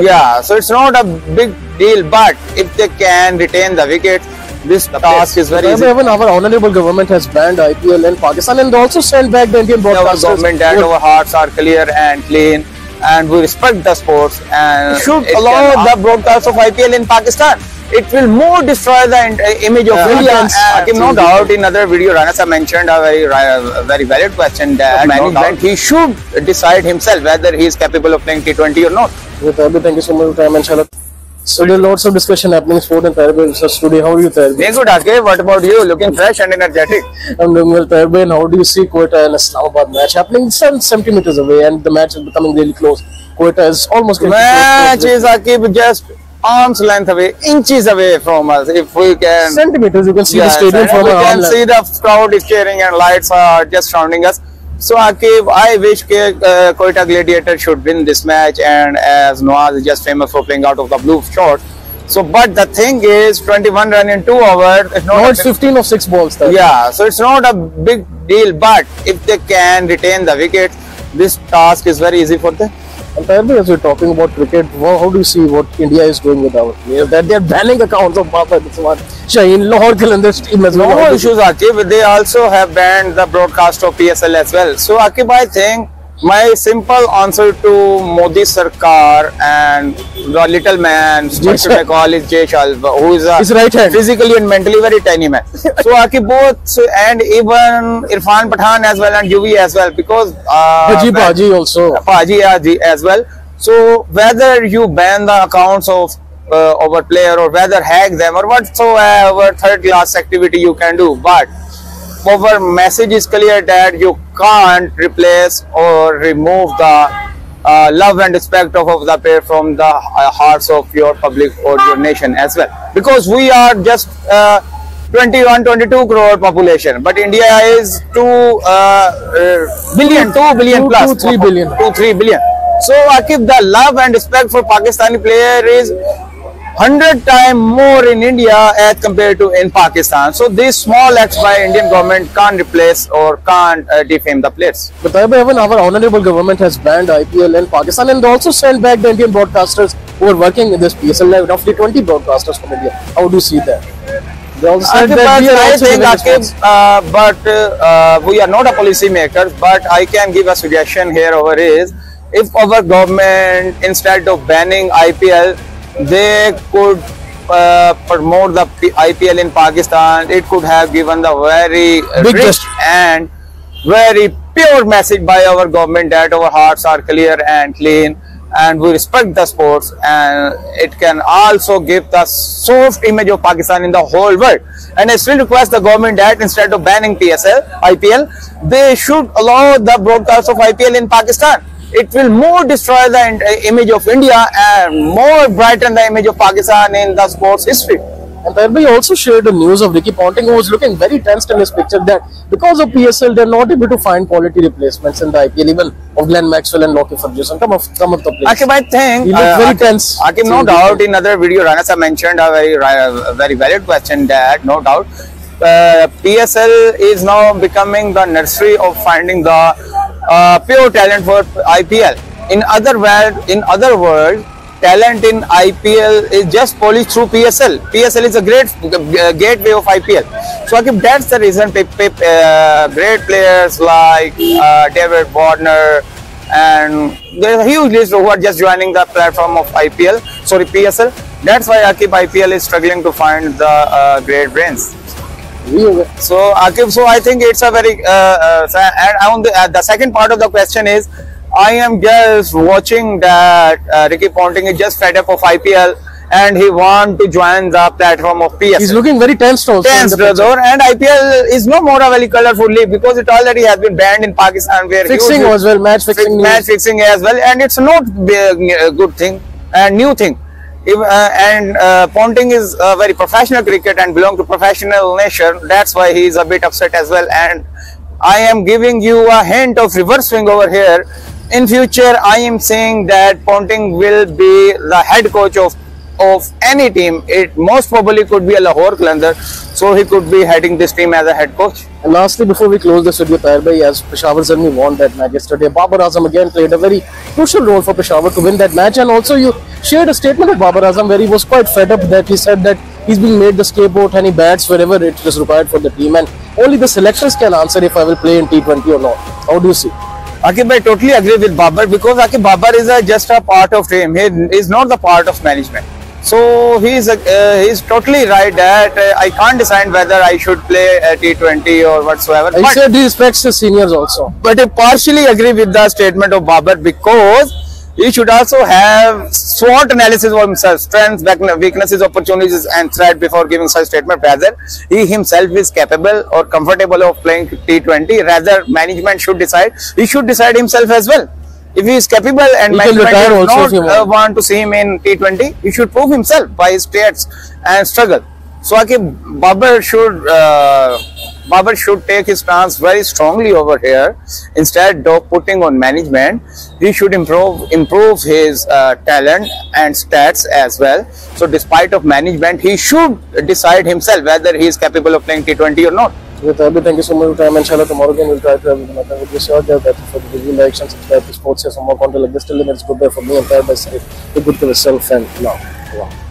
Yeah, so it's not a big deal, but if they can retain the wickets, this task is very easy. Even our honorable government has banned IPL in Pakistan and also sent back the Indian broadcasters. Our government and our hearts are clear and clean, and we respect the sports, and should allow the broadcast of IPL in Pakistan. It will more destroy the image of India. No doubt, in other video, Rana sir mentioned a very valid question that he should decide himself whether he is capable of playing T20 or not. Thank you so much for your time, inshallah. So there are lots of discussion happening in sport and Tarbay today. How are you, Tarbay? Very good, Akib. What about you? Looking fresh and energetic. I'm doing well, Tarbay. And how do you see Quetta and Islamabad match happening 70 meters away, and the match is becoming really close? Quetta is almost getting match is, Akib, just arm's length away, inches away from us. If we can centimeters, you can see the stadium from we can see the crowd is cheering and lights are just surrounding us. So Akib, I wish Quetta Gladiator should win this match, and as Nawaz is just famous for playing out of the blue shot. So, but the thing is, 21 runs in 2 hours. It's 15 of 6 balls. Yeah, so it's not a big deal. But if they can retain the wicket, this task is very easy for them. And Tarbay, as we're talking about cricket, how do you see what India is doing with our players? That they are banning accounts of Baba Shaheen, Lahore Qalandars team as well. No issues, Akib. They also have banned the broadcast of PSL as well. So, Akib, I think my simple answer to Modi Sarkar and the little man, what should I call, is Jay Shalva, who is a right hand. Physically and mentally very tiny man. So, Akib, both, and even Irfan Pathan as well and Yuvi as well, because Paji also. Paji as well. So, whether you ban the accounts of our player or whether hack them or whatsoever third class activity you can do, but our message is clear that you can't replace or remove the love and respect of the player from the hearts of your public or your nation as well, because we are just 22 crore population, but India is 2 billion plus 3 billion. So Akib, the love and respect for Pakistani player is 100 times more in India as compared to in Pakistan. So these small acts by Indian government can't replace or can't defame the players. But even our honorable government has banned IPL in Pakistan and also sent back the Indian broadcasters who are working in this PSL, roughly 20 broadcasters from India. How do you see that? They also said but we are not a policy makers, but I can give a suggestion here over is, if our government, instead of banning IPL, they could promote the IPL in Pakistan, it could have given the very rich and very pure message by our government that our hearts are clear and clean and we respect the sports, and it can also give the soft image of Pakistan in the whole world. And I still request the government that instead of banning IPL, they should allow the broadcast of IPL in Pakistan. It will more destroy the image of India and more brighten the image of Pakistan in the sports history. And Tarbay also shared the news of Ricky Ponting, who was looking very tensed in his picture, that because of PSL, they're not able to find quality replacements in the IPL, even of Glenn Maxwell and Lockie Ferguson. Come up the place. Akib, I think he looked very tense. Akib, no doubt, in other video, Rana sir mentioned a very valid question, that no doubt PSL is now becoming the nursery of finding the pure talent for IPL. In other words, talent in IPL is just polished through PSL. PSL is a great gateway of IPL. So Akib, that's the reason great players like David Warner, and there's a huge list who are just joining the platform of PSL. That's why Akib, IPL is struggling to find the great brains. So Akib, so I think it's a very and on the second part of the question is, I am just watching that Ricky Ponting is just fed up of IPL and he wants to join the platform of PSL. He's looking very tense also. And IPL is no more a very colorful league because it already has been banned in Pakistan. Where fixing as well, match fixing as well, and it's not a good thing and new thing. Ponting is a very professional cricket and belong to professional nation. That's why he is a bit upset as well. And I am giving you a hint of reverse swing over here. In future, I am saying that Ponting will be the head coach of of any team, it most probably could be a Lahore Qalandar. So he could be heading this team as a head coach. And lastly, before we close this video, Tahir Bhai, as Peshawar Zalmi won that match yesterday, Babar Azam again played a very crucial role for Peshawar to win that match. And also you shared a statement of Babar Azam where he was quite fed up, that he said that he's being made the scapegoat and he bats wherever it is required for the team. And only the selectors can answer if I will play in T20 or not. How do you see? Akib, I totally agree with Babar, because Akib, Babar is just a part of team. He is not the part of management. So he's totally right that I can't decide whether I should play a T20 or whatsoever. He said he respects the seniors also. But I partially agree with the statement of Babar, because he should also have SWOT analysis of himself, strengths, weaknesses, opportunities and threat before giving such statement. Whether he himself is capable or comfortable of playing T20, rather management should decide. He should decide himself as well. If he is capable and management does not want to see him in T20, he should prove himself by his stats and struggle. So Babar should take his stance very strongly over here. Instead of putting on management, he should improve his talent and stats as well. So despite of management, he should decide himself whether he is capable of playing T20 or not. Thank you so much for your time. Inshallah, tomorrow again we'll try to have another video. Sure, that's for the review, like and subscribe to Sports. Some more content like this. Till then, it's good day for me and Tahir Bhai. Be good to yourself and love.